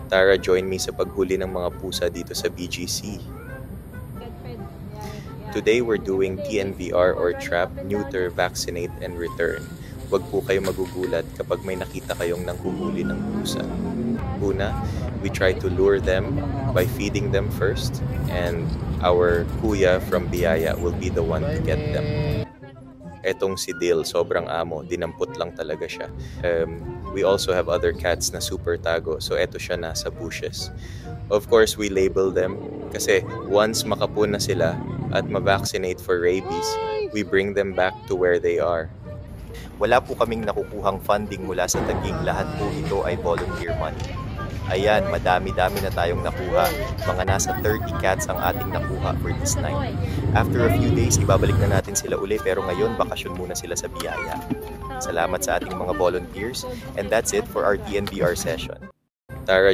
Tara, join me sa paghuli ng mga pusa dito sa BGC. Today we're doing TNVR or Trap, Neuter, Vaccinate, and Return. Huwag po kayo magugulat kapag may nakita kayong nanghuhuli ng pusa. Una, we try to lure them by feeding them first, and our kuya from Biyaya will be the one to get them. Etong si Dil, sobrang amo, dinampot lang talaga siya. We also have other cats na super tago, so eto siya nasa bushes. Of course, we label them kasi once makapun na sila at ma-vaccinate for rabies, we bring them back to where they are. Wala po kaming nakukuhang funding mula sa Taguig, lahat po ito ay volunteer money. Ayan, madami-dami na tayong nakuha. Mga nasa 30 cats ang ating nakuha for this night. After a few days, ibabalik na natin sila uli, pero ngayon, bakasyon muna sila sa Biyaya. Salamat sa ating mga volunteers, and that's it for our TNVR session. Tara,